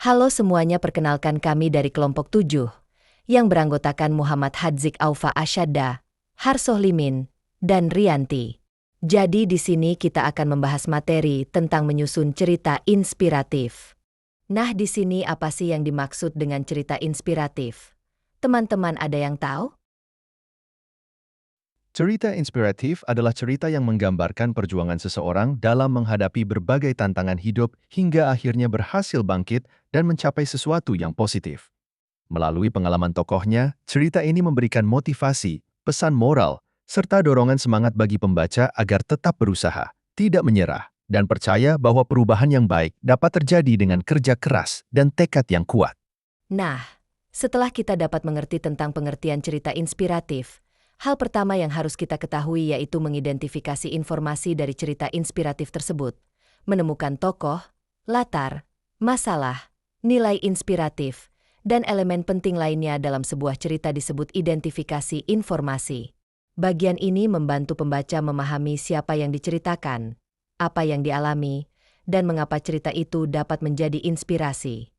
Halo semuanya, perkenalkan kami dari kelompok 7, yang beranggotakan Muhammad Hadzik Aufa Asyada, Harsoh Limin, dan Rianti. Jadi di sini kita akan membahas materi tentang menyusun cerita inspiratif. Nah, di sini apa sih yang dimaksud dengan cerita inspiratif? Teman-teman ada yang tahu? Cerita inspiratif adalah cerita yang menggambarkan perjuangan seseorang dalam menghadapi berbagai tantangan hidup hingga akhirnya berhasil bangkit dan mencapai sesuatu yang positif. Melalui pengalaman tokohnya, cerita ini memberikan motivasi, pesan moral, serta dorongan semangat bagi pembaca agar tetap berusaha, tidak menyerah, dan percaya bahwa perubahan yang baik dapat terjadi dengan kerja keras dan tekad yang kuat. Nah, setelah kita dapat mengerti tentang pengertian cerita inspiratif, hal pertama yang harus kita ketahui yaitu mengidentifikasi informasi dari cerita inspiratif tersebut, menemukan tokoh, latar, masalah, nilai inspiratif, dan elemen penting lainnya dalam sebuah cerita disebut identifikasi informasi. Bagian ini membantu pembaca memahami siapa yang diceritakan, apa yang dialami, dan mengapa cerita itu dapat menjadi inspirasi.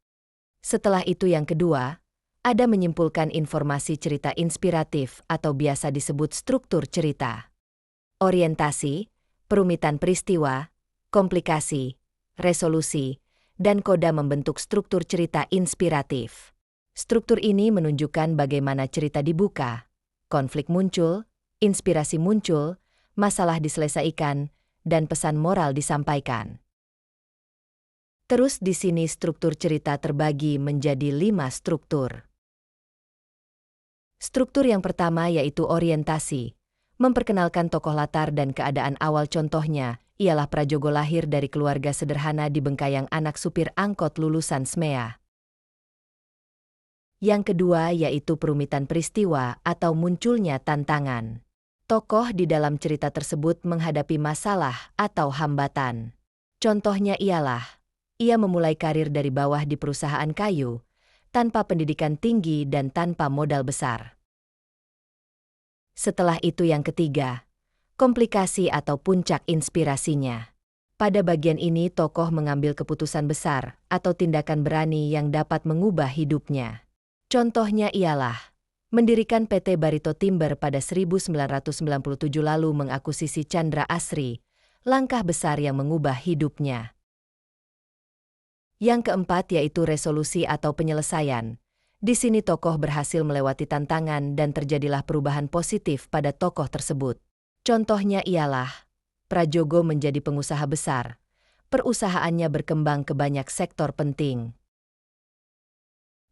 Setelah itu yang kedua, ada menyimpulkan informasi cerita inspiratif atau biasa disebut struktur cerita. Orientasi, perumitan peristiwa, komplikasi, resolusi, dan koda membentuk struktur cerita inspiratif. Struktur ini menunjukkan bagaimana cerita dibuka, konflik muncul, inspirasi muncul, masalah diselesaikan, dan pesan moral disampaikan. Terus di sini struktur cerita terbagi menjadi 5 struktur. Struktur yang pertama yaitu orientasi, memperkenalkan tokoh latar dan keadaan awal. Contohnya, ialah Prajogo lahir dari keluarga sederhana di Bengkayang, anak supir angkot lulusan SMEA. Yang kedua yaitu perumitan peristiwa atau munculnya tantangan. Tokoh di dalam cerita tersebut menghadapi masalah atau hambatan. Contohnya ialah, ia memulai karir dari bawah di perusahaan kayu, tanpa pendidikan tinggi dan tanpa modal besar. Setelah itu yang ketiga, komplikasi atau puncak inspirasinya. Pada bagian ini tokoh mengambil keputusan besar atau tindakan berani yang dapat mengubah hidupnya. Contohnya ialah, mendirikan PT Barito Timber pada 1997 lalu mengakuisisi Chandra Asri, langkah besar yang mengubah hidupnya. Yang keempat yaitu resolusi atau penyelesaian. Di sini tokoh berhasil melewati tantangan dan terjadilah perubahan positif pada tokoh tersebut. Contohnya ialah, Prajogo menjadi pengusaha besar. Perusahaannya berkembang ke banyak sektor penting.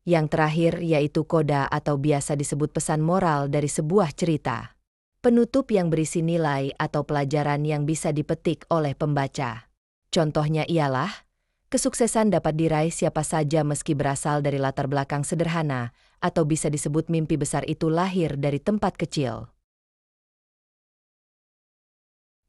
Yang terakhir yaitu koda atau biasa disebut pesan moral dari sebuah cerita. Penutup yang berisi nilai atau pelajaran yang bisa dipetik oleh pembaca. Contohnya ialah, kesuksesan dapat diraih siapa saja meski berasal dari latar belakang sederhana, atau bisa disebut mimpi besar itu lahir dari tempat kecil.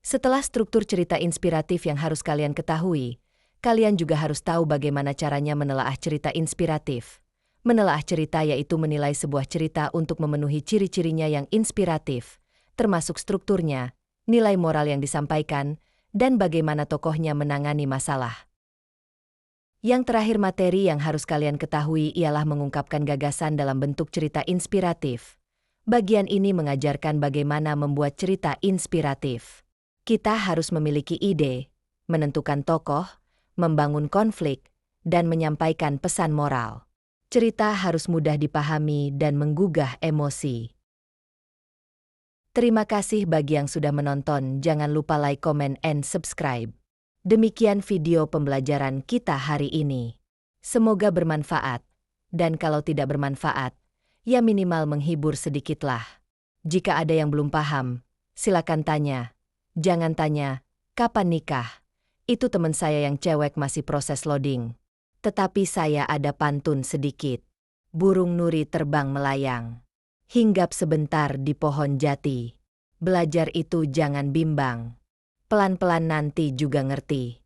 Setelah struktur cerita inspiratif yang harus kalian ketahui, kalian juga harus tahu bagaimana caranya menelaah cerita inspiratif. Menelaah cerita yaitu menilai sebuah cerita untuk memenuhi ciri-cirinya yang inspiratif, termasuk strukturnya, nilai moral yang disampaikan, dan bagaimana tokohnya menangani masalah. Yang terakhir materi yang harus kalian ketahui ialah mengungkapkan gagasan dalam bentuk cerita inspiratif. Bagian ini mengajarkan bagaimana membuat cerita inspiratif. Kita harus memiliki ide, menentukan tokoh, membangun konflik, dan menyampaikan pesan moral. Cerita harus mudah dipahami dan menggugah emosi. Terima kasih bagi yang sudah menonton, jangan lupa like, comment, and subscribe. Demikian video pembelajaran kita hari ini. Semoga bermanfaat, dan kalau tidak bermanfaat, ya minimal menghibur sedikitlah. Jika ada yang belum paham, silakan tanya. Jangan tanya, kapan nikah? Itu teman saya yang cewek masih proses loading. Tetapi saya ada pantun sedikit. Burung nuri terbang melayang. Hinggap sebentar di pohon jati. Belajar itu jangan bimbang. Pelan-pelan nanti juga ngerti.